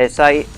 SI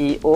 EO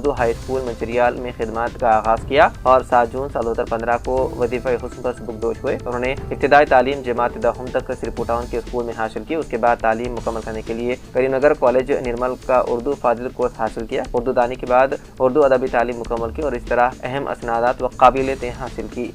Urdu high school Mancherial میں خدمات کا آغاز کیا اور 7 جون سال 2015 کو وظیفہ حسن پر سبکدوش ہوئے۔ انہوں نے ابتدائی تعلیم جماعت دہم تک سرپور ٹاؤن کے اسکول میں حاصل کی۔ اس کے بعد تعلیم مکمل کرنے کے لیے کریم نگر کالج نرمل کا اردو فاضل کورس حاصل کیا۔ اردو دانی کے بعد اردو ادبی تعلیم مکمل کی اور اس طرح اہم اسنادات و قابلیتیں حاصل کی۔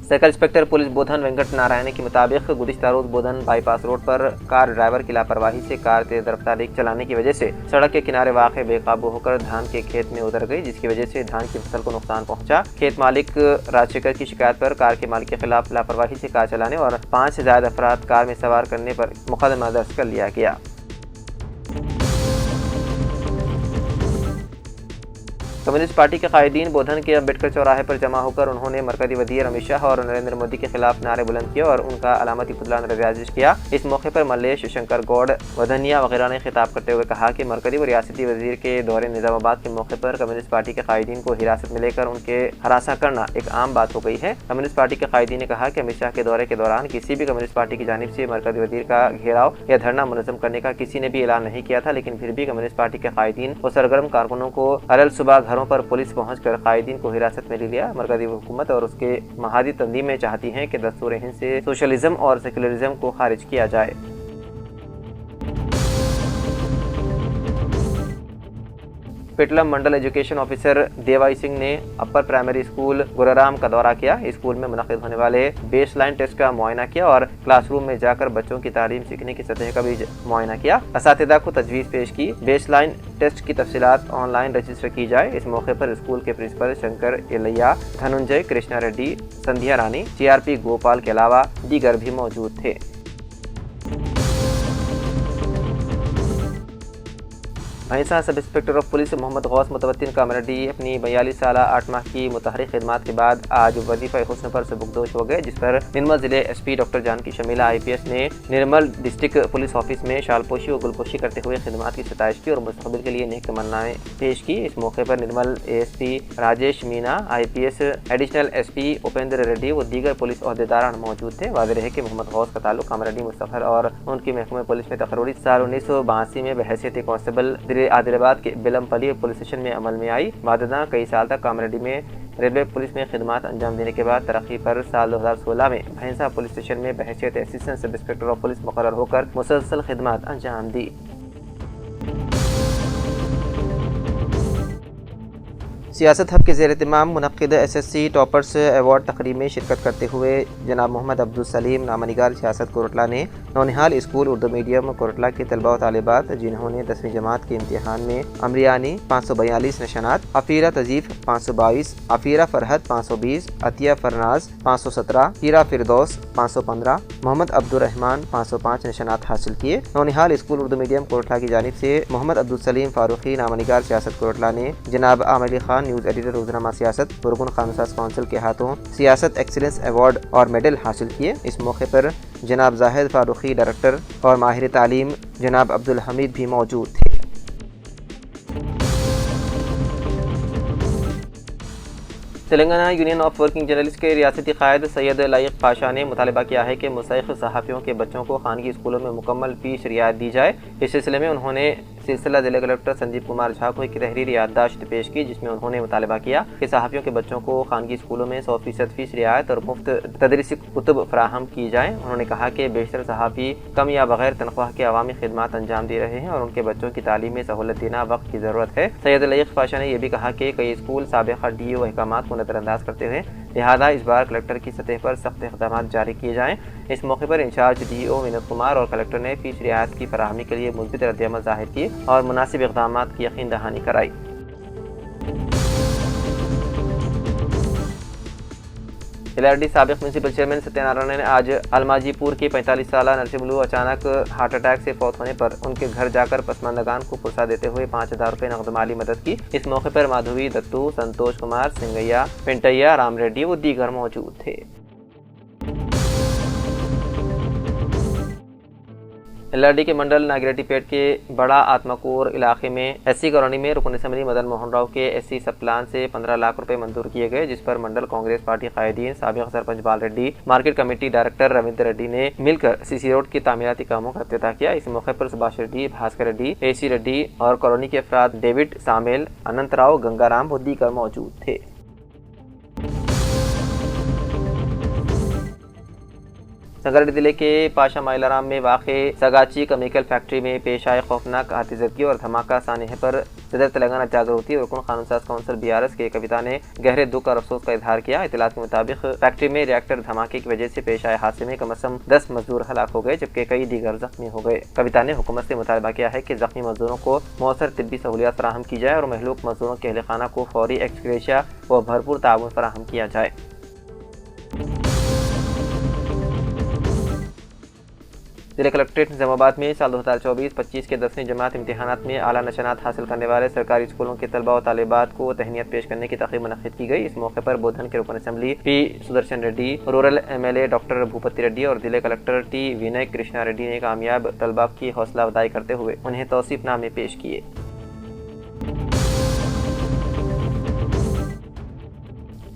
Circle inspector police Bodhan Venkat Narayan کے مطابق گزشتہ روز بودھن بائی پاس روڈ پر کار ڈرائیور کی لاپرواہی سے کار تیز رفتاری چلانے کی وجہ سے سڑک کے کنارے واقع بے قابو ہو کر دھان کے کھیت میں اتر گئی، جس کی وجہ سے دھان کی فصل کو نقصان پہنچا۔ کھیت مالک راج شیکھر کی شکایت پر کار کے مالک کے خلاف لاپرواہی سے کار چلانے اور 5 سے زائد افراد کار میں سوار کرنے پر مقدمہ درج کر لیا گیا۔ کمیونسٹ پارٹی کے قائدین بودھن کے امبیڈکر چوراہے پر جمع ہو کر انہوں نے مرکزی وزیر امت شاہ اور نریندر مودی کے خلاف نعرے بلند کیے اور ان کا علامتی پتلا نظرانداز کیا۔ اس موقع پر ملیش شنکر گوڈ ودھنیا وغیرہ نے خطاب کرتے ہوئے کہا کہ مرکزی و ریاستی وزیر کے دورے نظام آباد کے موقع پر کمیونسٹ پارٹی کے قائدین کو حراست میں لے کر ان کے ہراساں کرنا ایک عام بات ہو گئی ہے۔ کمیونسٹ پارٹی کے قائدین نے کہا کہ امت شاہ کے دورے کے دوران کسی بھی کمیونسٹ پارٹی کی جانب سے مرکزی وزیر کا گھیراؤ یا دھرنا منظم کرنے کا کسی نے بھی اعلان نہیں کیا تھا، لیکن پھر بھی کمیونسٹ پارٹی کے قائدین اور سرگرم کارکنوں کو علل صبح گھروں پر پولیس پہنچ کر قائدین کو حراست میں لے لیا۔ مرکزی حکومت اور اس کے محادی تنظیمیں چاہتی ہیں کہ دستور ہند سے سوشلزم اور سیکولرزم کو خارج کیا جائے۔ پیٹلم منڈل ایجوکیشن آفیسر دیوائی سنگھ نے اپر پرائمری اسکول گورارام کا دورہ کیا۔ اسکول میں منعقد ہونے والے بیس لائن ٹیسٹ کا معائنہ کیا اور کلاس روم میں جا کر بچوں کی تعلیم سیکھنے کی سطح کا بھی معائنہ کیا۔ اساتذہ کو تجویز پیش کی بیس لائن ٹیسٹ کی تفصیلات آن لائن رجسٹر کی جائے۔ اس موقع پر اسکول کے پرنسپل شنکر ایلیا، دھننجے کرشنا ریڈی، سندھیا رانی، CRP گوپال کے علاوہ دیگر بھی موجود تھے۔ Bhainsa sub inspector of police Mohammed Ghouse متوطن کامریڈی اپنی 42 سالہ 8 ماہ کی متحرک خدمات کے بعد آج وظیفہ حسن پر سبکدوش ہو گئے، جس پر نرمل ضلع SP ڈاکٹر جانکی شمیلہ IPS نے نرمل ڈسٹرکٹ پولیس آفس میں شال پوشی و گل پوشی کرتے ہوئے خدمات کی ستائش کی اور مستقبل کے لیے نیک تمنائیں پیش کی۔ اس موقع پر نرمل ASP راجیش مینا، IPS additional SP Upendra ready و دیگر پولیس عہدیداران موجود تھے۔ واضح رہے کہ محمد غوث کا تعلق کامریڈی مستقر اور ان کی محکمہ پولیس میں تقرری سال 1982 میں بحیثیت کانسٹیبل عادل آباد کے بیلم پلی پولیس اسٹیشن میں عمل میں آئی۔ بعدازاں کئی سال تک کامریڈی میں ریلوے پولیس میں خدمات انجام دینے کے بعد ترقی پر سال 2016 میں بھینسہ پولیس اسٹیشن میں بحیثیت assistant sub inspector of police مقرر ہو کر مسلسل خدمات انجام دی۔ سیاست ہب کے زیر اہتمام منعقد SSC ٹاپرز ایوارڈ تقریب میں شرکت کرتے ہوئے جناب محمد عبدالسلیم نامہ نگار سیاست کورٹلہ نے نونہال اسکول اردو میڈیم کورٹلہ کے طلبہ و طالبات جنہوں نے 10ویں جماعت کے امتحان میں امریانی 542 نشانات، عفیرہ تضیف 522، عفیرہ فرحت 520، عطیہ فرناز 517، ہیرا فردوس 515، محمد عبدالرحمان 505 نشانات حاصل کیے۔ نونہال اسکول اردو میڈیم کورٹلہ کی جانب سے محمد عبدالسلیم فاروقی نامہ نگار سیاست کورٹلہ نے جناب عامر علی خان نیوز ایڈیٹر روزنامہ سیاست پرگن قانون ساز کونسل کے ہاتھوں سیاست ایکسیلنس ایوارڈ اور میڈل حاصل کیے۔ اس موقع پر جناب زاہد فاروقی ڈائریکٹر اور ماہر تعلیم جناب عبدالحمید بھی موجود تھے۔ Telangana union of working journalist کے ریاستی قائد سید لائق پاشا نے مطالبہ کیا ہے کہ مستحق صحافیوں کے بچوں کو خانگی اسکولوں میں مکمل فیس رعایت دی جائے۔ اس سلسلے میں انہوں نے سلسلہ ضلع کلکٹر سنجیو کمار جھا کو ایک تحریری یادداشت پیش کی، جس میں انہوں نے مطالبہ کیا کہ صحافیوں کے بچوں کو خانگی اسکولوں میں 100% فیس رعایت اور مفت تدریسی کتب فراہم کی جائیں۔ انہوں نے کہا کہ بیشتر صحافی کم یا بغیر تنخواہ کے عوامی خدمات انجام دے رہے ہیں اور ان کے بچوں کی تعلیم میں سہولت دینا وقت کی ضرورت ہے۔ سید لائق پاشا نے یہ بھی کہا کہ کئی اسکول سابقہ DO احکامات کو نظر انداز کرتے ہوئے لہذا اس بار کلکٹر کی سطح پر سخت اقدامات جاری کیے جائیں۔ اس موقع پر انچارج DO ونود کمار اور کلکٹر نے فیس رعایت کی فراہمی کے لیے مثبت رد عمل ظاہر کی اور مناسب اقدامات کی یقین دہانی کرائی۔ LRD سابق میونسپل چیئرمین ستیہ نارائن نے آج الماجی پور کے 45 سالہ نرسملو اچانک ہارٹ اٹیک سے فوت ہونے پر ان کے گھر جا کر پسماندگان کو پرسہ دیتے ہوئے 5000 روپے نقد مالی مدد کی۔ اس موقع پر مادھوی دتو، سنتوش کمار، سنگیا، پنٹیا، رام ریڈی و دیگر موجود تھے۔ LRD کے منڈل ناگریٹی پیٹ کے بڑا آتمکور علاقے میں SC کالونی میں رکن اسمبلی مدن موہن راؤ کے SC سب پلان سے 15 لاکھ روپے منظور کیے گئے، جس پر منڈل کانگریس پارٹی قائدین، سابق sarpanch Bal Reddy, market committee director Ravinder Reddy نے مل کر CC روڈ کی تعمیراتی کاموں کا افتتاح کیا۔ اس موقع پر سبھاش ready, Bhaskar ready, AC ready اور کالونی کے افراد ڈیوڈ سامیل، اننت راؤ، گنگا رام و دیگر موجود تھے۔ سنگاریڈی ضلع کے پاشا مائلارام میں واقع سگاچی کیمیکل فیکٹری میں پیش آئے خوفناک آتشزدگی اور دھماکہ سانحے پر صدر تلنگانہ جاگروتی اور رکن قانون ساز کونسل BRS کے کویتا نے گہرے دکھ اور افسوس کا اظہار کیا۔ اطلاعات کے مطابق فیکٹری میں ریئیکٹر دھماکے کی وجہ سے پیش آئے حادثے میں کم از کم 10 مزدور ہلاک ہو گئے، جبکہ کئی دیگر زخمی ہو گئے۔ کویتا نے حکومت سے مطالبہ کیا ہے کہ زخمی مزدوروں کو مؤثر طبی سہولیات فراہم کی جائے اور مہلوک مزدوروں کے اہل خانہ کو فوری ایکس گریشیا و بھرپور تعاون فراہم کیا جائے۔ ضلع کلکٹریٹ نظام آباد میں سال 2024-25 کے 10ویں جماعت امتحانات میں اعلیٰ نشانات حاصل کرنے والے سرکاری اسکولوں کے طلباء و طالبات کو تہنیت پیش کرنے کی تقریب منعقد کی گئی۔ اس موقع پر بودھن کے رکن assembly P Sudarshan ready, rural MLA doctor Bhupathi ready اور ضلع کلکٹر T وینے کرشنا ریڈی نے کامیاب طلباء کی حوصلہ افزائی کرتے ہوئے انہیں توصیف نامے پیش کیے۔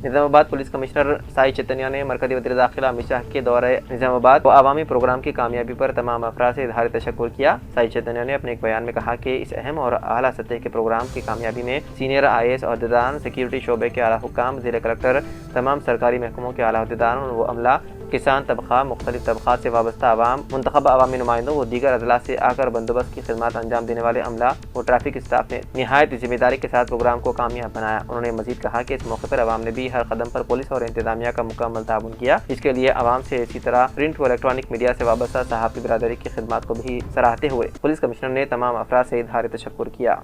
نظام آباد پولیس کمشنر سائی چیتنیا نے مرکزی وزیر داخلہ امت شاہ کے دورہ نظام آباد و عوامی پروگرام کی کامیابی پر تمام افراد سے اظہار تشکر کیا۔ سائی چیتنیا نے اپنے ایک بیان میں کہا کہ اس اہم اور اعلیٰ سطح کے پروگرام کی کامیابی میں سینئر IAS عہدیدار، سیکیورٹی شعبے کے اعلیٰ حکام، ضلع کلکٹر، تمام سرکاری محکموں کے اعلیٰ عہدیدار و عملہ، کسان طبقہ، مختلف طبقات سے وابستہ عوام، منتخب عوامی نمائندوں و دیگر اضلاع سے آ کر بندوبست کی خدمات انجام دینے والے عملہ و ٹریفک اسٹاف نے نہایت ذمہ داری کے ساتھ پروگرام کو کامیاب بنایا۔ انہوں نے مزید کہا کہ اس موقع پر عوام نے بھی ہر قدم پر پولیس اور انتظامیہ کا مکمل تعاون کیا۔ اس کے لیے عوام سے اسی طرح پرنٹ و الیکٹرانک میڈیا سے وابستہ صحافی برادری کی خدمات کو بھی سراہتے ہوئے پولیس کمشنر نے تمام افراد سے اظہار تشکر کیا۔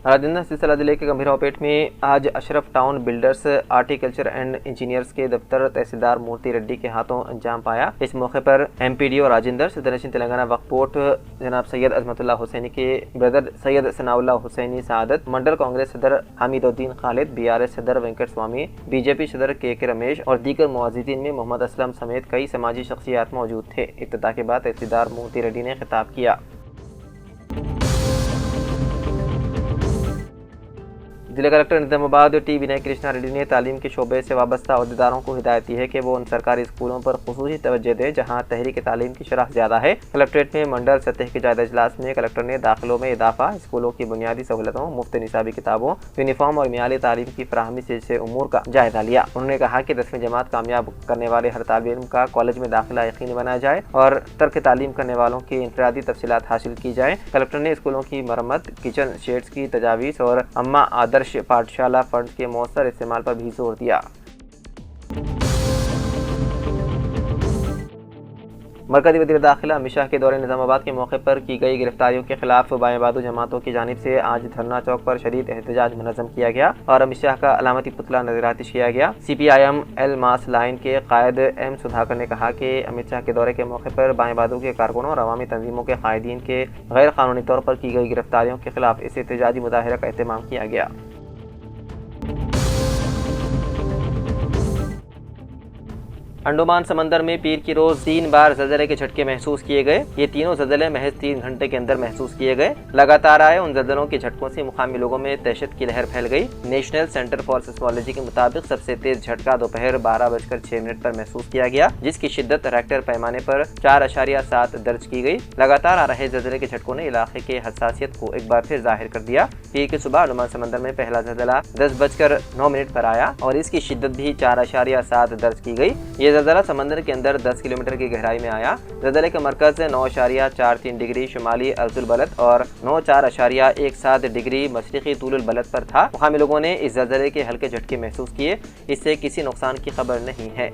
راجندر سلسلہ ضلع کے گمبھیراؤ پیٹ میں آج اشرف ٹاؤن بلڈرز آرٹیکلچر اینڈ انجینئرز کے دفتر تحصیلدار مورتی ریڈی کے ہاتھوں انجام پایا۔ اس موقع پر MPDO راجندر، صدرنشین تلنگانہ وقف بورڈ جناب سید عظمت اللہ حسینی کے بردر سید ثناء اللہ حسینی سعادت، منڈل کانگریس صدر حمید الدین خالد، BRS صدر وینکٹ سوامی، BJP صدر KK رمیش اور دیگر معززین میں محمد اسلم سمیت کئی سماجی شخصیات موجود تھے۔ افتتاح کے بعد تحصیلدار مورتی ریڈی نے خطاب کیا۔ ضلع کلکٹر نظام آباد T وینے کرشنا ریڈی نے تعلیم کے شعبے سے وابستہ عہدیداروں کو ہدایت دی ہے کہ وہ ان سرکاری اسکولوں پر خصوصی توجہ دیں جہاں تحریک تعلیم کی شرح زیادہ ہے۔ کلکٹریٹ میں منڈل سطح کے جائزہ اجلاس میں کلکٹر نے داخلوں میں اضافہ، اسکولوں کی بنیادی سہولتوں، مفت نصابی کتابوں، یونیفارم اور معیاری تعلیم کی فراہمی سے امور کا جائزہ لیا۔ انہوں نے کہا کہ 10ویں جماعت کامیاب کرنے والے ہر طالب علم کا کالج میں داخلہ یقینی بنایا جائے اور ترک تعلیم کرنے والوں کی انفرادی تفصیلات حاصل کی جائیں۔ کلکٹر نے اسکولوں کی مرمت، کچن شیڈز کی تجاویز اور اما آدرش پاٹھشالہ فنڈز کے مؤثر استعمال پر بھی زور دیا۔ مرکزی وزیر داخلہ امت شاہ کے دورے نظام آباد کے موقع پر کی گئی گرفتاریوں کے خلاف بائیں بازو جماعتوں کی جانب سے آج دھرنا چوک پر شدید احتجاج منظم کیا گیا اور امت شاہ کا علامتی پتلا نظر آتش کیا گیا۔ CPIM ایل ماس لائن کے قائد M سدھاکر نے کہا کہ امت شاہ کے دورے کے موقع پر بائیں بازو کے کارکنوں اور عوامی تنظیموں کے قائدین کے غیر قانونی طور پر کی گئی گرفتاریوں کے خلاف اس احتجاجی مظاہرہ کا اہتمام کیا گیا۔ انڈمان سمندر میں پیر کی روز 3 بار زلزلے کے جھٹکے محسوس کیے گئے۔ یہ تینوں زلزلے محض 3 گھنٹے کے اندر محسوس کیے گئے۔ لگاتار آئے ان زلزلوں کے جھٹکوں سے مقامی لوگوں میں دہشت کی لہر پھیل گئی۔ نیشنل سینٹر فار سیسمولوجی کے مطابق سب سے تیز جھٹکا دوپہر 12:06 پر محسوس کیا گیا، جس کی شدت ریکٹر پیمانے پر 4.7 درج کی گئی۔ لگاتار آ رہے زلزلے کے جھٹکوں نے علاقے کی حساسیت کو ایک بار پھر ظاہر کر دیا۔ پیر کی صبح انڈمان سمندر میں پہلا زلزلہ 10:09 پر آیا اور اس کی شدت بھی 4.7 درج کی گئی۔ یہ زلزلہ سمندر کے اندر 10 کلومیٹر کی گہرائی میں آیا۔ زلزلے کا مرکز 9.43 ڈگری شمالی عرض البلد اور 4.17 ڈگری مشرقی طول البلد پر تھا۔ مقامی لوگوں نے اس زلزلے کے ہلکے جھٹکے محسوس کیے۔ اس سے کسی نقصان کی خبر نہیں ہے۔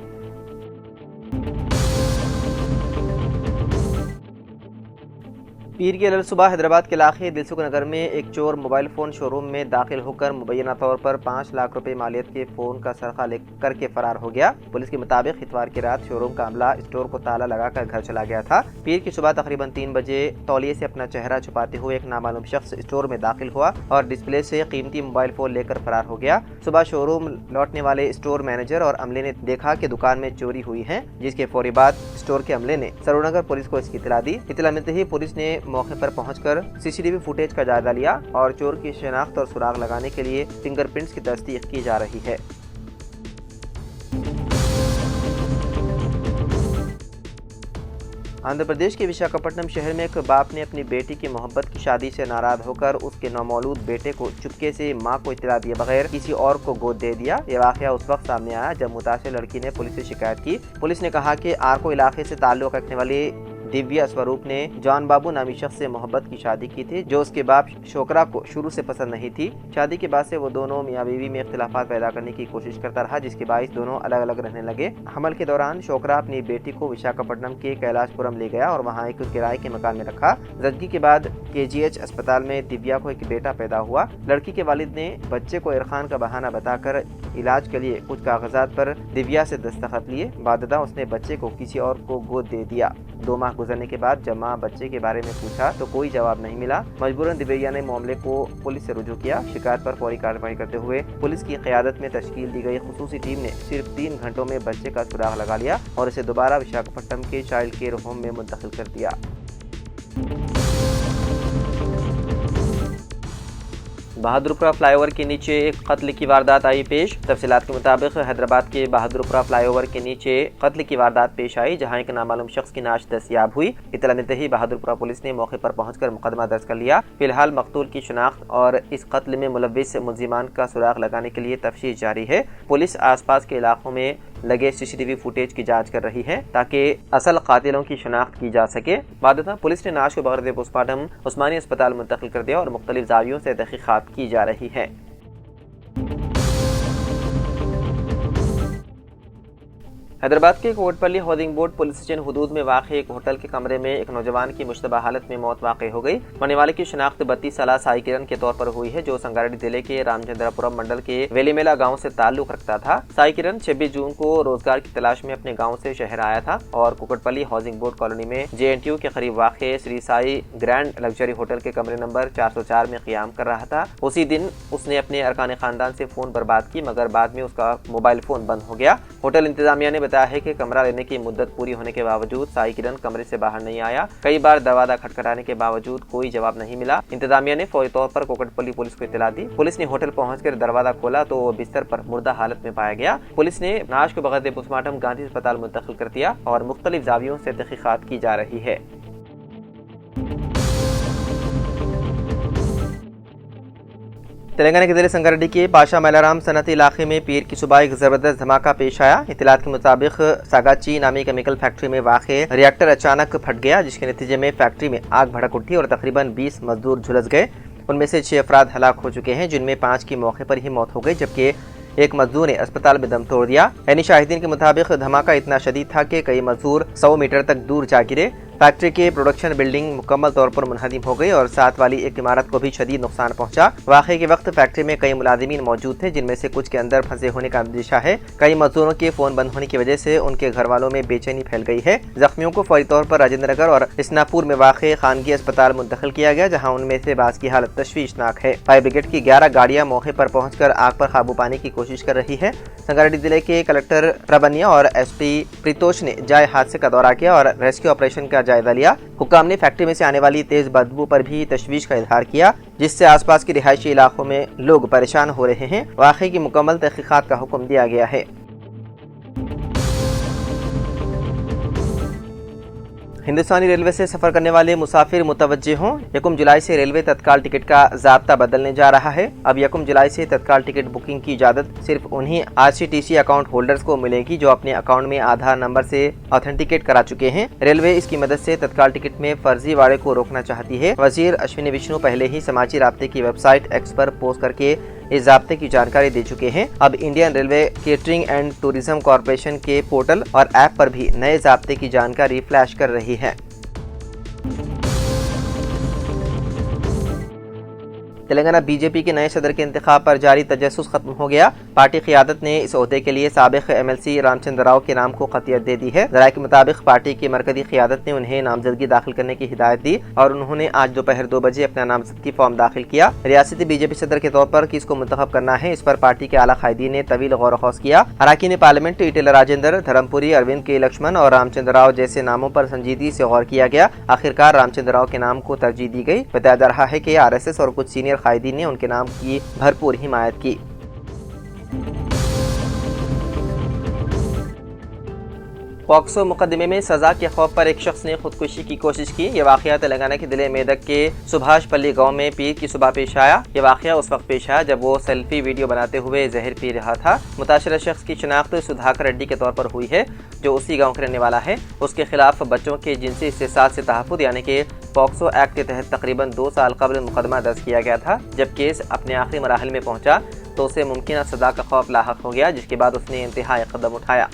پیر کی صبح حیدرآباد کے علاقے دلسکھ نگر میں ایک چور موبائل فون شو روم میں داخل ہو کر مبینہ طور پر 5 لاکھ روپے مالیت کے فون کا سرقہ لے کر کے فرار ہو گیا۔ پولیس کے مطابق اتوار کی رات شو روم کا عملہ اسٹور کو تالا لگا کر گھر چلا گیا تھا۔ پیر کی صبح تقریباً 3 بجے تولیے سے اپنا چہرہ چھپاتے ہوئے ایک نامعلوم شخص اسٹور میں داخل ہوا اور ڈسپلے سے قیمتی موبائل فون لے کر فرار ہو گیا۔ صبح شو روم لوٹنے والے اسٹور مینیجر اور عملے نے دیکھا کہ دکان میں چوری ہوئی ہے، جس کے فوری بعد اسٹور کے عملے نے سرور نگر پولیس کو اس کی اطلاع دی۔ اطلاع ملتے ہی پولیس نے موقع پر پہنچ کر CCTV فوٹیج کا جائزہ لیا اور چور کی شناخت اور سراغ لگانے کے لیے فنگر پرنٹس کی تصدیق کی جا رہی ہے۔ آندھرا پردیش کے وشاکھاپٹنم شہر میں ایک باپ نے اپنی بیٹی کی محبت کی شادی سے ناراض ہو کر اس کے نومولود بیٹے کو چپکے سے ماں کو اطلاع دیے بغیر کسی اور کو گود دے دیا۔ یہ واقعہ اس وقت سامنے آیا جب متاثرہ لڑکی نے پولیس سے شکایت کی۔ پولیس نے کہا کہ آرکو علاقے سے تعلق رکھنے والی دیویا سوروپ نے جان بابو نامی شخص سے محبت کی شادی کی تھی، جو اس کے باپ شوکرا کو شروع سے پسند نہیں تھی۔ شادی کے بعد سے وہ دونوں میاں بیوی میں اختلافات پیدا کرنے کی کوشش کرتا رہا، جس کے باعث دونوں الگ الگ رہنے لگے۔ حمل کے دوران شوکرا اپنی بیٹی کو وشاکھاپٹنم کے کیلاش پورم لے گیا اور وہاں ایک کرائے کے مکان میں رکھا۔ زچگی کے بعد KGH اسپتال میں دیویا کو ایک بیٹا پیدا ہوا۔ لڑکی کے والد نے بچے کو عرفان کا بہانہ بتا کر علاج کے لیے کچھ کاغذات پر دیویا سے دستخط لیے۔ بعدازاں اس نے بچے کو کسی اور کو گود دے دیا۔ 2 ماہ گزرنے کے بعد جب ماں بچے کے بارے میں پوچھا تو کوئی جواب نہیں ملا۔ مجبوراً دیویا نے معاملے کو پولیس سے رجوع کیا۔ شکایت پر فوری کارروائی کرتے ہوئے پولیس کی قیادت میں تشکیل دی گئی خصوصی ٹیم نے صرف 3 گھنٹوں میں بچے کا سراغ لگا لیا اور اسے دوبارہ وشاکھاپٹنم کے چائلڈ کیئر ہوم میں منتقل کر دیا۔ بہادرپورہ فلائی اوور کے نیچے ایک قتل کی واردات آئی پیش۔ تفصیلات کے مطابق حیدرآباد کے بہادرپورہ فلائی اوور کے نیچے قتل کی واردات پیش آئی، جہاں ایک نامعلوم شخص کی نعش دستیاب ہوئی۔ اطلاع ملتے ہی بہادرپورہ پولیس نے موقع پر پہنچ کر مقدمہ درج کر لیا۔ فی الحال مقتول کی شناخت اور اس قتل میں ملوث ملزمان کا سراغ لگانے کے لیے تفتیش جاری ہے۔ پولیس آس پاس کے علاقوں میں لگے CCTV فوٹیج کی جانچ کر رہی ہے تاکہ اصل قاتلوں کی شناخت کی جا سکے۔ بعدازاں پولیس نے نعش کو بغیر پوسٹ مارٹم عثمانی اسپتال منتقل کر دیا اور مختلف زاویوں سے تحقیقات کی جا رہی ہے۔ حیدرآباد کے کوٹپلی ہاؤسنگ بورڈ پولیس اسٹیشن حدود میں واقع ایک ہوٹل کے کمرے میں ایک نوجوان کی مشتبہ حالت میں موت واقع ہو گئی۔ مرنے والے کی شناخت 32 سالہ سائی کرن کے طور پر ہوئی ہے، جو سنگاریڈی ضلع کے رامچندراپورم منڈل کے ویلی میلا گاؤں سے تعلق رکھتا تھا۔ سائی کرن 26 جون کو روزگار کی تلاش میں اپنے گاؤں سے شہر آیا تھا اور کوٹپلی ہاؤسنگ بورڈ کالونی میں JNTU کے قریب واقع سری سائی گرینڈ لگژری ہوٹل کے کمرے نمبر 404 میں قیام کر رہا تھا۔ اسی دن اس نے اپنے ارکان خاندان سے فون برباد کی، مگر بعد میں اس کا موبائل فون بند ہو گیا۔ ہوٹل انتظامیہ نے بتایا ہے کہ کمرہ لینے کی مدت پوری ہونے کے باوجود سائی کرن کمرے سے باہر نہیں آیا۔ کئی بار دروازہ کھٹکھٹانے کے باوجود کوئی جواب نہیں ملا۔ انتظامیہ نے فوری طور پر کوکٹپلی پولیس کو اطلاع دی۔ پولیس نے ہوٹل پہنچ کر دروازہ کھولا تو وہ بستر پر مردہ حالت میں پایا گیا۔ پولیس نے نعش کو بغیر پوسٹ مارٹم گاندھی اسپتال منتقل کر دیا اور مختلف زاویوں سے تحقیقات کی جا رہی ہے۔ تلنگانہ کے ضلع سنگاریڈی کے پاشا میلارام صنعتی علاقے میں پیر کی صبح ایک زبردست دھماکہ پیش آیا۔ اطلاعات کے مطابق ساگاچی نامی کیمیکل فیکٹری میں واقع ریاکٹر اچانک پھٹ گیا، جس کے نتیجے میں فیکٹری میں آگ بھڑک اٹھی اور تقریباً 20 مزدور جھلس گئے۔ ان میں سے 6 افراد ہلاک ہو چکے ہیں، جن میں 5 کی موقع پر ہی موت ہو گئی، جبکہ ایک مزدور نے اسپتال میں دم توڑ دیا۔ یعنی شاہدین کے مطابق دھماکہ اتنا شدید تھا کہ کئی مزدور 100 میٹر تک دور جا گرے۔ فیکٹری کے پروڈکشن بلڈنگ مکمل طور پر منہدم ہو گئی اور ساتھ والی ایک عمارت کو بھی شدید نقصان پہنچا۔ واقعے کے وقت فیکٹری میں کئی ملازمین موجود تھے، جن میں سے کچھ کے اندر پھنسے ہونے کا اندیشہ ہے۔ کئی مزدوروں کے فون بند ہونے کی وجہ سے ان کے گھر والوں میں بے چینی پھیل گئی ہے۔ زخمیوں کو فوری طور پر راجندر نگر اور اسناپور میں واقع خانگی اسپتال منتقل کیا گیا، جہاں ان میں سے بعض کی حالت تشویشناک ہے۔ فائر بریگیڈ کی 11 گاڑیاں موقع پر پہنچ کر آگ پر قابو پانے کی کوشش کر رہی ہے۔ سنگاریڈی ضلع کے کلکٹر پربنیا اور SP پریتوش نے جائے حادثے کا دورہ کیا اور ریسکیو آپریشن کا جائزہ لیا۔ حکام نے فیکٹری میں سے آنے والی تیز بدبو پر بھی تشویش کا اظہار کیا، جس سے آس پاس کے رہائشی علاقوں میں لوگ پریشان ہو رہے ہیں۔ واقعے کی مکمل تحقیقات کا حکم دیا گیا ہے۔ ہندوستانی ریلوے سے سفر کرنے والے مسافر متوجہ ہوں، 1 جولائی سے ریلوے تتکال ٹکٹ کا ضابطہ بدلنے جا رہا ہے۔ اب 1 جولائی سے تتکال ٹکٹ بکنگ کی اجازت صرف انہی RCTC اکاؤنٹ ہولڈرز کو ملے گی جو اپنے اکاؤنٹ میں آدھار نمبر سے آتھینٹیکیٹ کرا چکے ہیں۔ ریلوے اس کی مدد سے تتکال ٹکٹ میں فرضی واڑے کو روکنا چاہتی ہے۔ وزیر اشونی وشنو پہلے ہی سماجی رابطے کی ویب سائٹ ایکس پر پوسٹ کر کے اس ضابطے کی جانکاری دے چکے ہیں۔ اب Indian railway catering and tourism corporation کے پورٹل اور ایپ پر بھی نئے ضابطے کی جانکاری فلیش کر رہی ہے۔ تلنگانہ بی جے پی کے نئے صدر کے انتخاب پر جاری تجسس ختم ہو گیا۔ پارٹی قیادت نے اس عہدے کے لیے سابق M L C Ramchander Rao کے نام کو قطعیت دے دی ہے۔ ذرائع کے مطابق پارٹی کی مرکزی قیادت نے انہیں نامزدگی داخل کرنے کی ہدایت دی اور انہوں نے آج دوپہر 2 بجے اپنا نامزدگی فارم داخل کیا۔ ریاستی بی جے پی صدر کے طور پر کس کو منتخب کرنا ہے، اس پر پارٹی کے اعلیٰ قائدین نے طویل غور و خوض کیا۔ اراکین پارلیمنٹ ایٹل راجندر، دھرم پوری، اروند کے لکشمن اور رام چندر راؤ جیسے ناموں پر سنجیدگی سے غور کیا گیا۔ آخرکار رام چندر راؤ کے نام کو ترجیح دی گئی۔ بتایا جا رہا ہے کہ آر ایس ایس اور کچھ سینئر قائدین نے ان کے نام کی بھرپور حمایت کی۔ پاکسو مقدمے میں سزا کے خوف پر ایک شخص نے خودکشی کی کوشش کی۔ یہ واقعہ تلنگانہ کے ضلع میدک کے سبھاش پلی گاؤں میں پیر کی صبح پیش آیا۔ یہ واقعہ اس وقت پیش آیا جب وہ سیلفی ویڈیو بناتے ہوئے زہر پی رہا تھا۔ متاثرہ شخص کی شناخت سدھاکر ریڈی کے طور پر ہوئی ہے، جو اسی گاؤں کا رہنے والا ہے۔ اس کے خلاف بچوں کے جنسی استحصال سے تحفظ یعنی کہ پاکسو ایکٹ کے تحت تقریباً 2 سال قبل مقدمہ درج کیا گیا تھا۔ جب کیس اپنے آخری مراحل میں پہنچا تو اسے ممکنہ سزا کا خوف لاحق ہو گیا، جس کے بعد اس نے انتہائی قدم اٹھایا۔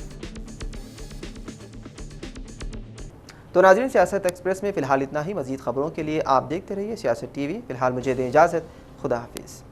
تو ناظرین، سیاست ایکسپریس میں فی الحال اتنا ہی۔ مزید خبروں کے لیے آپ دیکھتے رہیے سیاست ٹی وی۔ فی الحال مجھے دیں اجازت، خدا حافظ۔